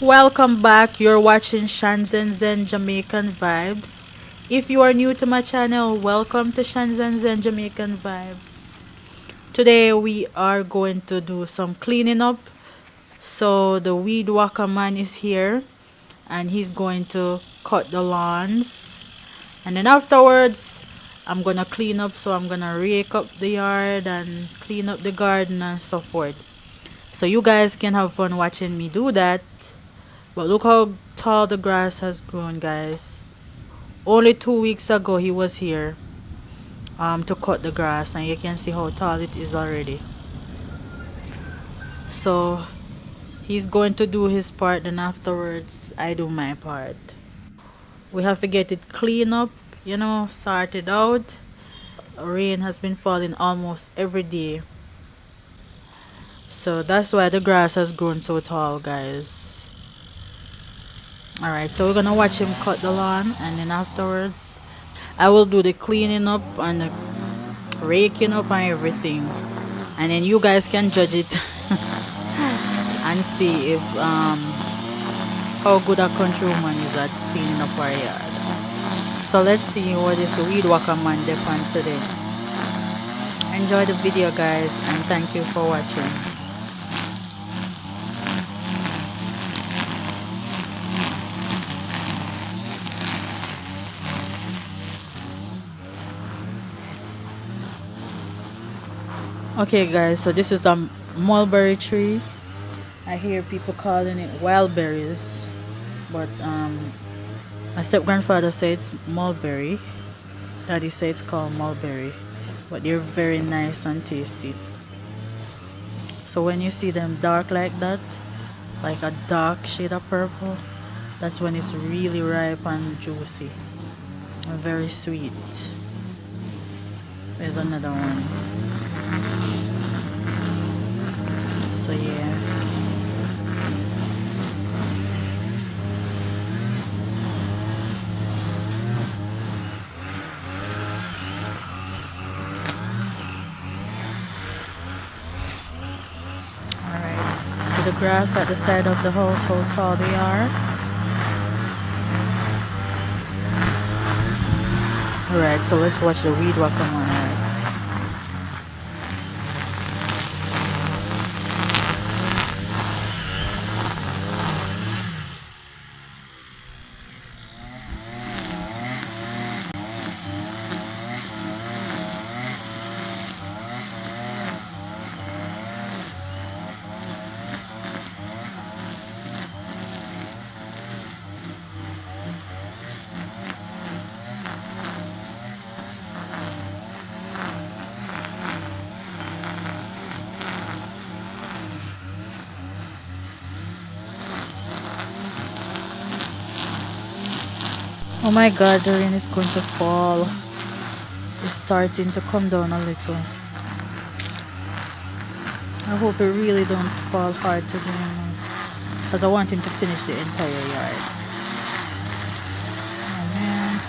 Welcome back. You're watching Zen Jamaican Vibes. If you are new to my channel, welcome to Zen Jamaican Vibes. Today we are going to do some cleaning up. So the weed whacker man is here and he's going to cut the lawns. And then afterwards, I'm gonna clean up. So I'm gonna rake up the yard and clean up the garden and so forth. So you guys can have fun watching me do that. But look how tall the grass has grown, guys. Only 2 weeks ago he was here to cut the grass, and you can see how tall it is already. So he's going to do his part, and afterwards I do my part. We have to get it clean up, sorted out. Rain has been falling almost every day, so that's why the grass has grown so tall, guys. Alright, so we're gonna watch him cut the lawn, and then afterwards I will do the cleaning up and the raking up and everything, and then you guys can judge it and see if how good a country woman is at cleaning up our yard. So let's see what this weed whacker man depend today. Enjoy the video, guys, and thank you for watching. Okay, guys, so this is a mulberry tree. I hear people calling it wild berries, but my step grandfather said it's mulberry. Daddy said it's called mulberry, but they're very nice and tasty. So when you see them dark like that, like a dark shade of purple, that's when it's really ripe and juicy and very sweet. There's another one. So yeah. Alright. So the grass at the side of the house, how tall they are. Alright, so let's watch the weed whacker man. Oh my god, the rain is going to fall. It's starting to come down a little. I hope it really don't fall hard today, because I want him to finish the entire yard. Oh man.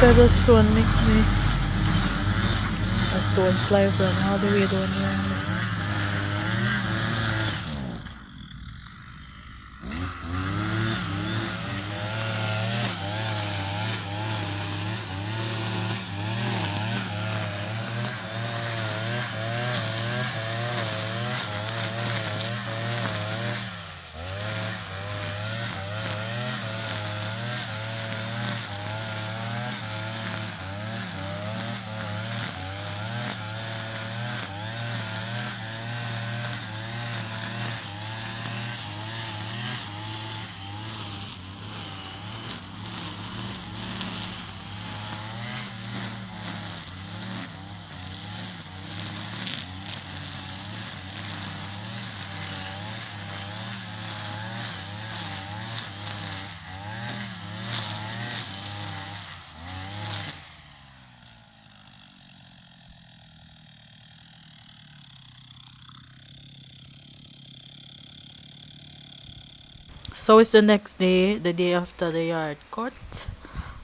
at the stone make me a stone fly from all the way down here. So it's the next day, the day after the yard cut,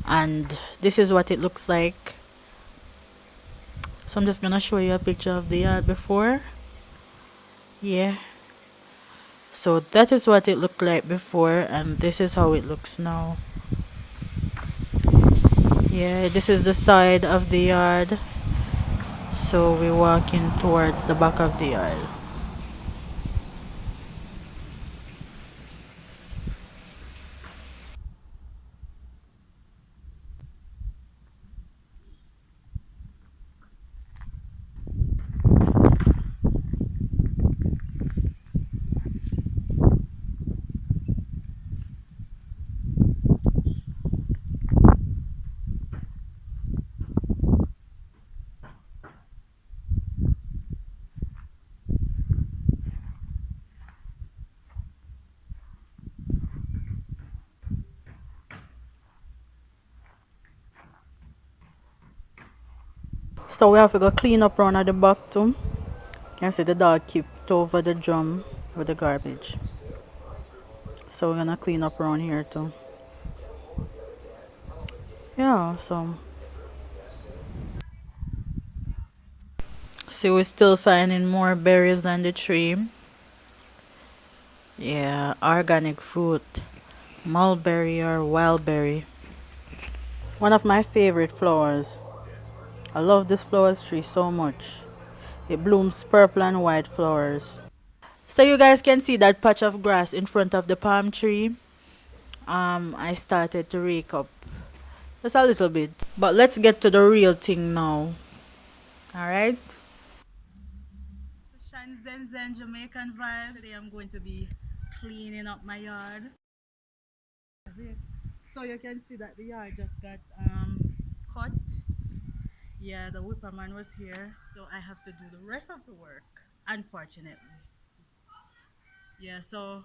and this is what it looks like. So I'm just gonna show you a picture of the yard before. Yeah. So that is what it looked like before, and this is how it looks now. Yeah, this is the side of the yard. So we're walking towards the back of the yard. So we have to go clean up around at the back too. You can see the dog kicked over the drum with the garbage. So we're gonna clean up around here too. Yeah, so see we're still finding more berries on the tree. Yeah, organic fruit. Mulberry or wildberry. One of my favorite flowers. I love this flowers tree so much. It blooms purple and white flowers. So you guys can see that patch of grass in front of the palm tree. I started to rake up just a little bit. But let's get to the real thing now. Alright? Zen Jamaican vibe. Today I'm going to be cleaning up my yard. So you can see that the yard just got cut. Yeah, the whipperman was here, so I have to do the rest of the work, unfortunately. Yeah, so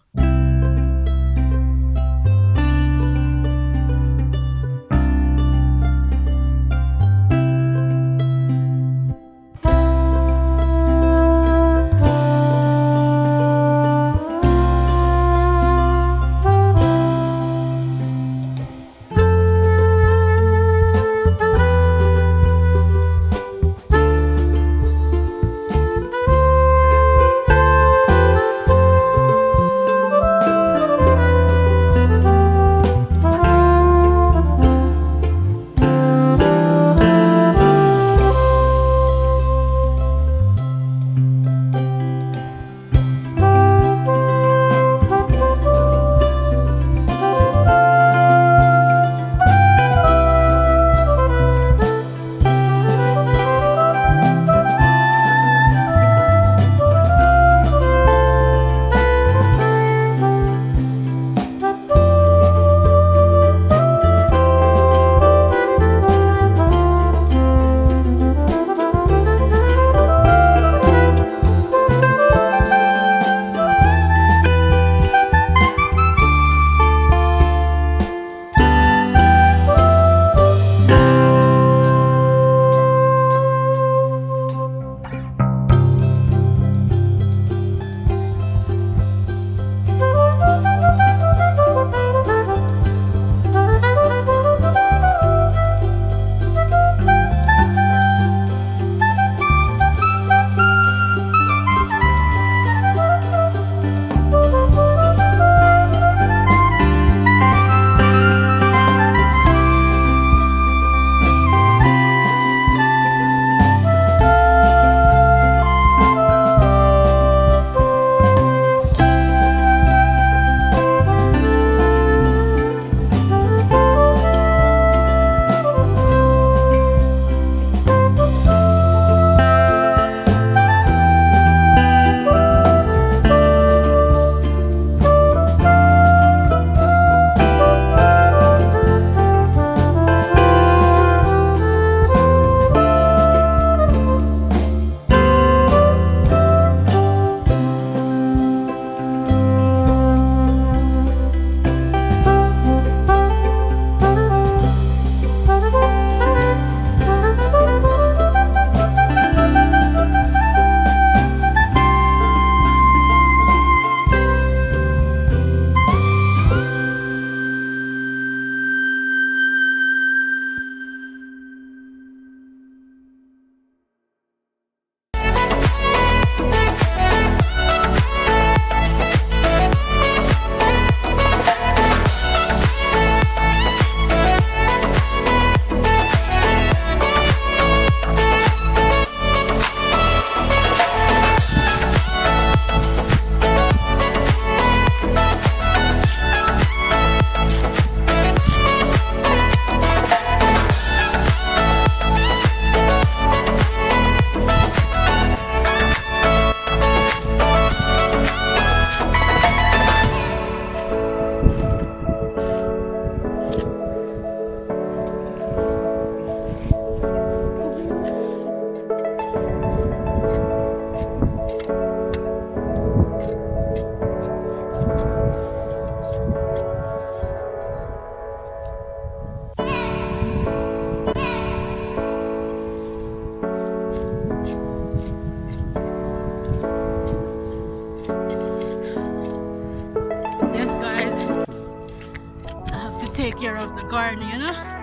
take care of the garden, you know.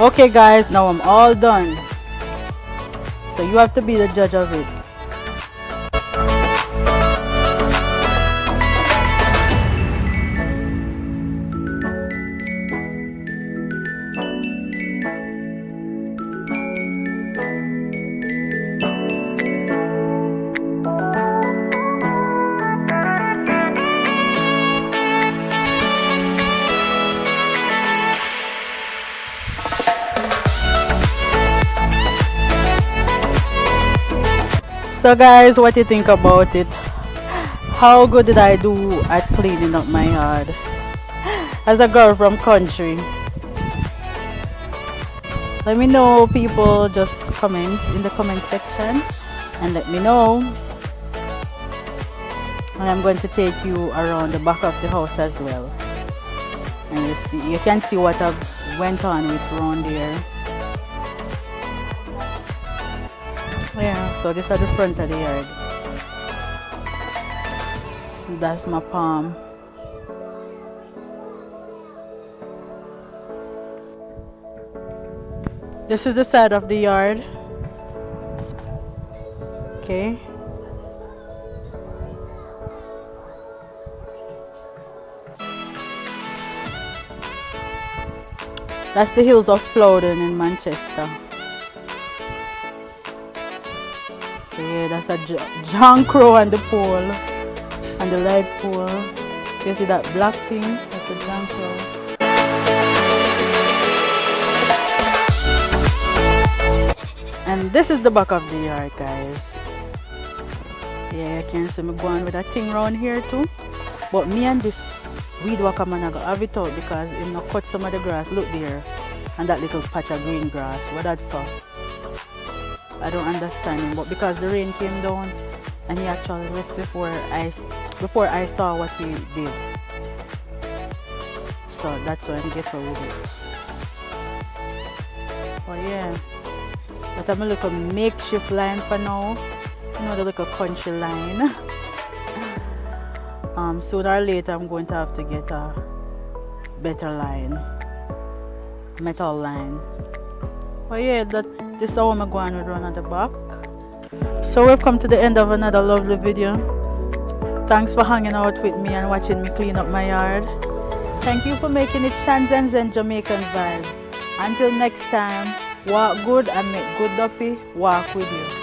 Okay guys, now I'm all done. So you have to be the judge of it. So guys, what do you think about it? How good did I do at cleaning up my yard? As a girl from country. Let me know, people. Just comment in the comment section and let me know. And I'm going to take you around the back of the house as well. And you can see what I went on with around here. Yeah, so this is the front of the yard. So that's my palm. This is the side of the yard. Okay. That's the hills of Plowden in Manchester. So yeah, that's a John Crow and the pole. And the light pole. You see that black thing? That's a John Crow. And this is the back of the yard, guys. Yeah, you can see me going with a thing around here too. But me and this weed whacker man I go have it out because him not cut some of the grass. Look there. And that little patch of green grass. What that for? I don't understand him. But because the rain came down and he actually left before I saw what he did. So that's why I get away with it. But yeah. But I'm a little makeshift line for now. You know, the little country line. Sooner or later I'm going to have to get a better line. Metal line. But yeah, this is how I'm going with run at the back. So we've come to the end of another lovely video. Thanks for hanging out with me and watching me clean up my yard. Thank you for making it Shanzens and Jamaican vibes. Until next time, walk good and make good duppy walk with you.